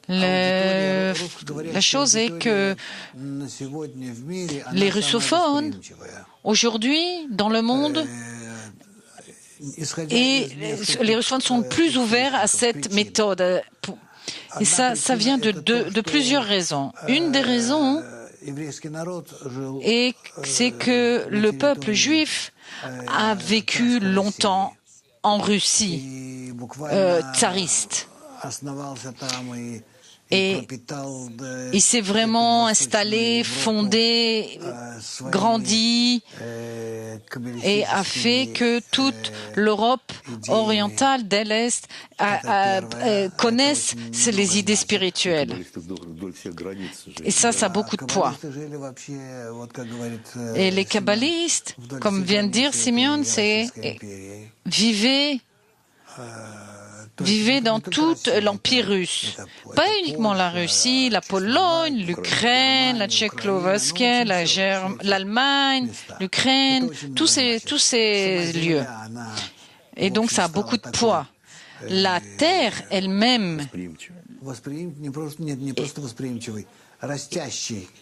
La chose est que les russophones, aujourd'hui, dans le monde, et les russophones sont plus ouverts à cette méthode. Et ça vient de plusieurs raisons. Une des raisons, c'est que le peuple juif a vécu longtemps en Russie tsariste. Et il s'est vraiment installé, fondé, grandi et a fait que toute l'Europe orientale de l'Est connaissent les idées spirituelles. Et ça a beaucoup de poids. Et les kabbalistes, comme vient de dire Simeon, c'est vivez dans tout l'Empire russe. Pas uniquement la Russie, la Pologne, l'Ukraine, la Tchécoslovaquie, l'Allemagne, l'Ukraine, tous ces lieux. Et donc, ça a beaucoup de poids. La terre elle-même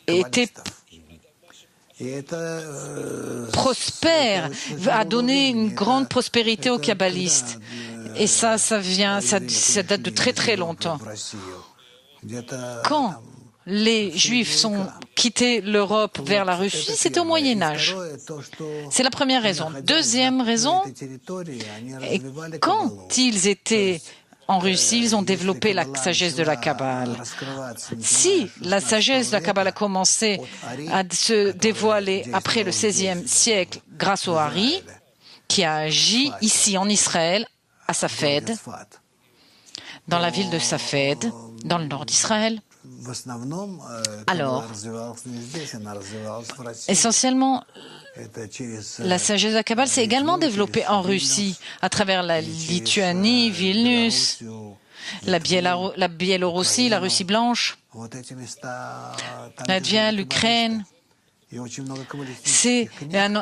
était prospère, a donné une grande prospérité aux kabbalistes. Et ça date de très très longtemps. Quand les Juifs ont quitté l'Europe vers la Russie, c'était au Moyen Âge. C'est la première raison. Deuxième raison, quand ils étaient en Russie, ils ont développé la sagesse de la Kabbale. Si la sagesse de la Kabbale a commencé à se dévoiler après le XVIe siècle grâce au Hari, qui a agi ici en Israël, à Safed, dans la ville de Safed, dans le nord d'Israël, alors, essentiellement, la sagesse de la Kabbale s'est également développée en Russie, à travers la Lituanie, Vilnius, la Biélorussie, la Russie blanche, Latvie, l'Ukraine. C'est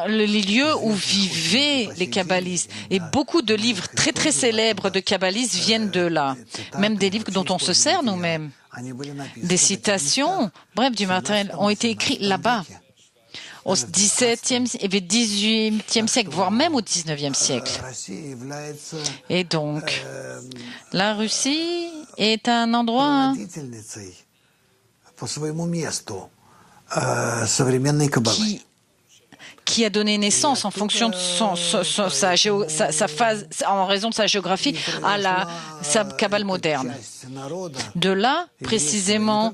les lieux où vivaient les kabbalistes. Et beaucoup de livres très très célèbres de kabbalistes viennent de là. Même des livres dont on se sert nous-mêmes. Des citations, bref, du matériel, ont été écrits là-bas. Au XVIIe et XVIIIe siècle, voire même au XIXe siècle. Et donc, la Russie est un endroit qui a donné naissance en fonction de sa phase, en raison de sa géographie, à sa Kabbale moderne. De là, précisément,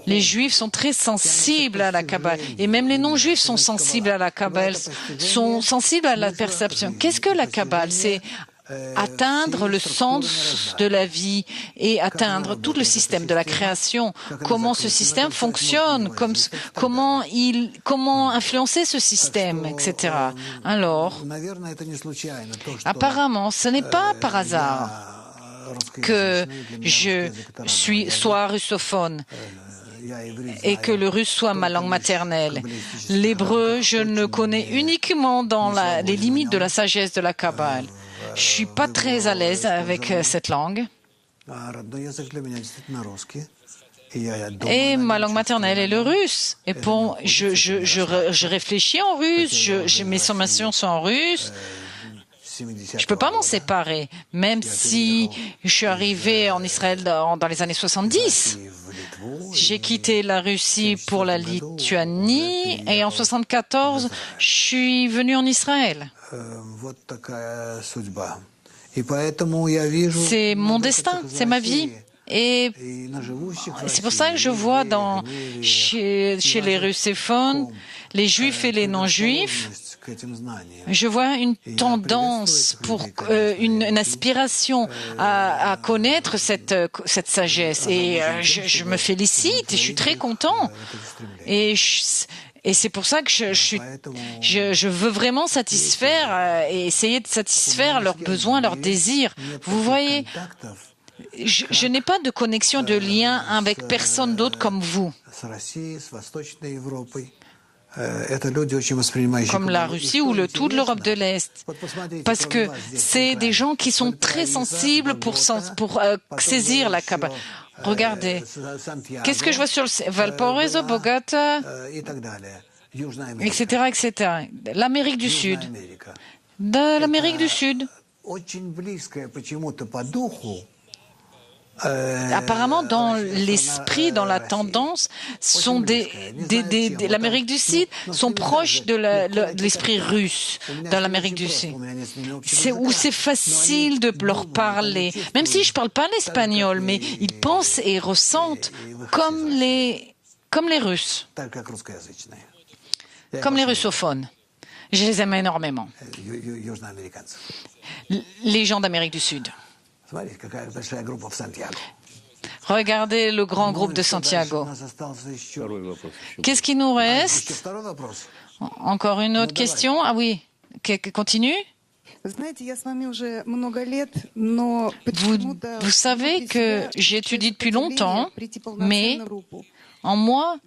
les Juifs sont très sensibles à la Kabbale, et même les non-Juifs sont sensibles à la Kabbale, sont sensibles à la perception. Qu'est-ce que la Kabbale? C'est atteindre le sens de la vie et atteindre tout le système de la création. Comment ce système fonctionne, comment influencer ce système, etc. Alors, apparemment, ce n'est pas par hasard que je sois russophone et que le russe soit ma langue maternelle. L'hébreu, je le connais uniquement dans les limites de la sagesse de la Kabbale. Je ne suis pas très à l'aise avec cette langue. Et ma langue maternelle est le russe. Et je réfléchis en russe, mes sommations sont en russe. Je ne peux pas m'en séparer, même si je suis arrivé en Israël dans les années 70. J'ai quitté la Russie pour la Lituanie et en 74, je suis venu en Israël. C'est mon destin, c'est ma vie. Et c'est pour ça que je vois chez les russophones, les juifs et les non-juifs, je vois une tendance une aspiration à connaître cette sagesse. Et je me félicite et je suis très content. Et c'est pour ça que je veux vraiment satisfaire et essayer de satisfaire leurs besoins, leurs désirs. Vous voyez, je n'ai pas de connexion, de lien avec personne d'autre comme vous. Comme la Russie ou toute l'Europe de l'Est. Parce que c'est des gens qui sont très sensibles pour saisir la Kabbale. Regardez, qu'est-ce que je vois sur le Valparaiso, Bogota, etc., etc. L'Amérique du Sud. De l'Amérique du Sud. Apparemment, dans l'esprit, dans la tendance, l'Amérique du Sud sont proches de l'esprit russe dans l'Amérique du Sud. C'est facile de leur parler, même si je ne parle pas l'espagnol, mais ils pensent et ressentent comme les Russes, comme les russophones. Je les aime énormément. Les gens d'Amérique du Sud. Regardez le grand groupe de Santiago. Qu'est-ce qui nous reste? Encore une autre question? Ah oui, continue. Vous savez que j'étudie depuis longtemps, mais en moi,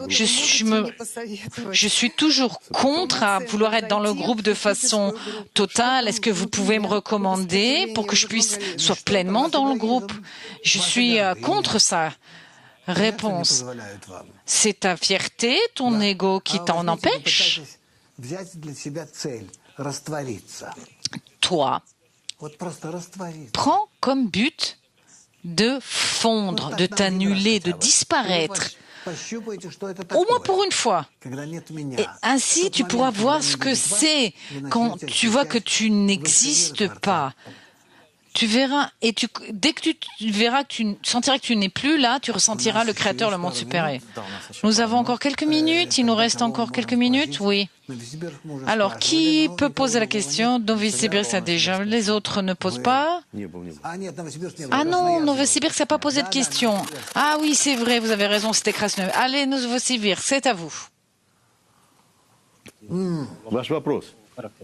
je suis toujours contre à vouloir être dans le groupe de façon totale. Est-ce que vous pouvez me recommander pour que je puisse soit pleinement dans le groupe? Je suis contre ça. Réponse. C'est ta fierté, ton ego qui t'en empêche? Toi, prends comme but de fondre, de t'annuler, de disparaître. Au moins pour une fois. Et ainsi, tu pourras voir ce que c'est quand tu vois que tu n'existes pas. Tu verras, et dès que tu verras, que tu sentiras que tu n'es plus là, tu ressentiras le Créateur, le monde supérieur. Nous avons encore quelques minutes, il nous reste encore quelques minutes, oui. Alors, qui peut poser la question? Novosibirsk a déjà, les autres ne posent pas? Ah non, Novosibirsk n'a pas posé de question. Ah oui, c'est vrai, vous avez raison, c'était Krasnov. Allez, Novosibirsk, c'est à vous. Ваш вопрос.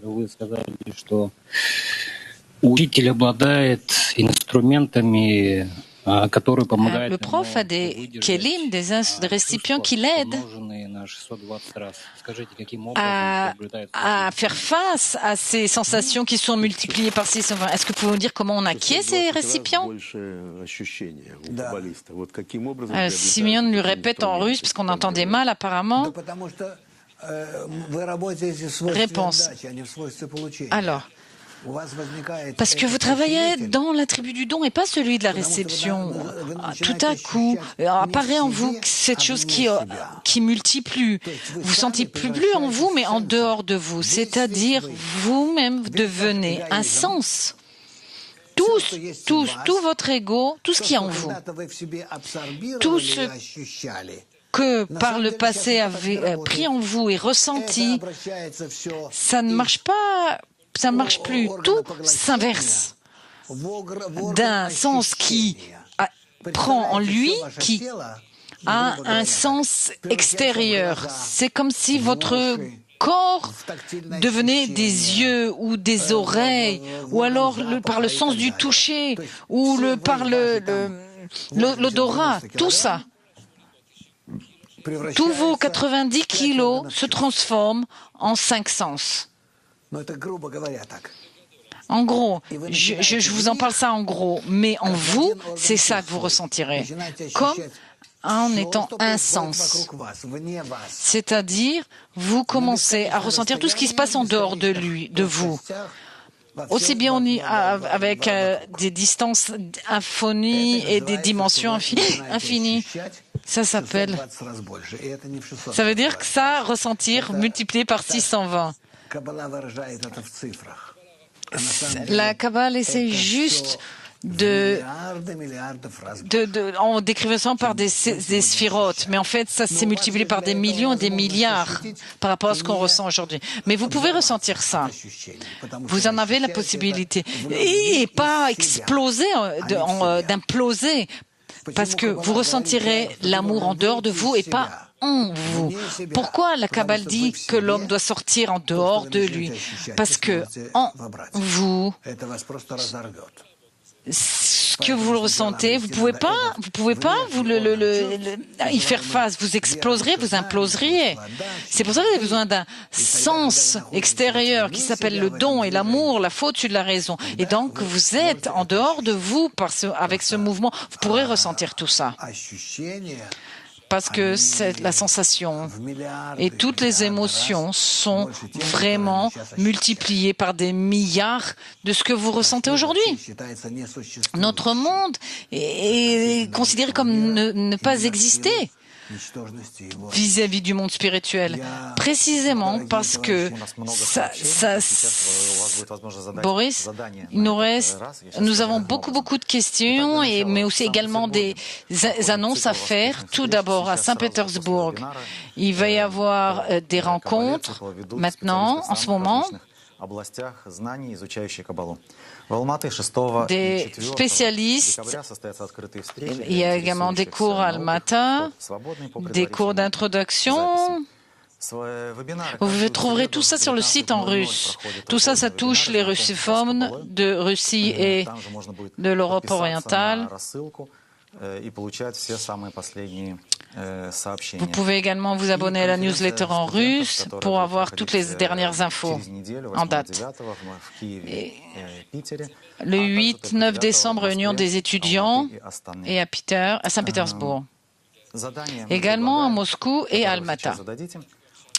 Вы сказали, что учитель обладает инструментами, которые помогают le prof a des kélim, des récipients qui l'aident à faire face à ces sensations qui sont multipliées par 620. Est-ce que vous pouvez nous dire comment on acquiert ces récipients? Simeon lui répète en russe, parce qu'on entendait mal apparemment. Réponse. Alors, parce que vous travaillez dans l'attribut du don et pas celui de la réception. Tout à coup, apparaît en vous cette chose qui multiplie. Vous sentez plus en vous, mais en dehors de vous. C'est-à-dire, vous-même devenez un sens. Tout votre ego, tout ce qui est en vous. Tout ce que par le passé avez pris en vous et ressenti, ça ne marche pas. Ça ne marche plus. Tout s'inverse d'un sens qui prend en lui, qui a un sens extérieur. C'est comme si votre corps devenait des yeux ou des oreilles, ou alors par le sens du toucher, ou par l'odorat, tout ça. Tous vos 90 kilos se transforment en 5 sens. En gros, je vous en parle ça en gros, mais en vous, c'est ça que vous ressentirez, comme en étant un sens. C'est-à-dire, vous commencez à ressentir tout ce qui se passe en dehors de vous. Aussi bien avec des distances infinies et des dimensions infinies. Ça s'appelle. Ça veut dire que ça, ressentir multiplié par 620. La Kabbale essaie juste en décrivant ça par des sphirotes, mais en fait, ça s'est multiplié par des millions et des milliards par rapport à ce qu'on ressent aujourd'hui. Mais vous pouvez ressentir ça. Vous en avez la possibilité. Et pas exploser, d'imploser, parce que vous ressentirez l'amour en dehors de vous et pas en vous. Pourquoi la Kabbale dit que l'homme doit sortir en dehors de lui? Parce que en vous, ce que vous le ressentez, vous pouvez pas y faire face. Vous exploserez, vous imploseriez. C'est pour ça que vous avez besoin d'un sens extérieur qui s'appelle le don et l'amour, la faute sur la raison. Et donc, vous êtes en dehors de vous avec ce mouvement. Vous pourrez ressentir tout ça. Parce que c'est la sensation et toutes les émotions sont vraiment multipliées par des milliards de ce que vous ressentez aujourd'hui. Notre monde est considéré comme ne pas exister vis-à-vis du monde spirituel, précisément parce que Boris, nous avons beaucoup de questions, mais aussi également des annonces à faire. Tout d'abord, à Saint-Pétersbourg, il va y avoir des rencontres maintenant, en ce moment, des spécialistes. Il y a également des cours à Almata, des cours d'introduction Vous trouverez tout ça sur le site en russe. Tout ça, ça touche les russophones de Russie et de l'Europe orientale. Vous pouvez également vous abonner à la newsletter en russe pour avoir toutes les dernières infos en date. Et le 8-9 décembre, réunion des étudiants et à Saint-Pétersbourg. Également à Moscou et à Almaty.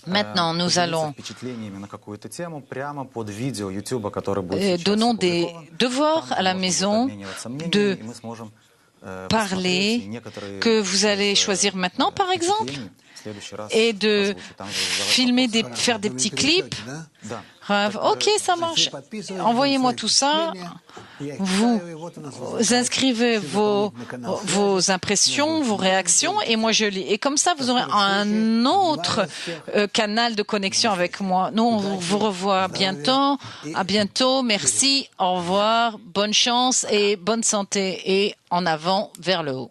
Maintenant, nous allons donnons des devoirs à la maison de parler que vous allez choisir maintenant, par exemple, et de filmer, faire des petits clips. Ok, ça marche. Envoyez-moi tout ça. Vous inscrivez vos impressions, vos réactions, et moi je lis. Et comme ça, vous aurez un autre canal de connexion avec moi. Nous, on vous revoit bientôt. À bientôt. Merci. Au revoir. Bonne chance et bonne santé. Et en avant vers le haut.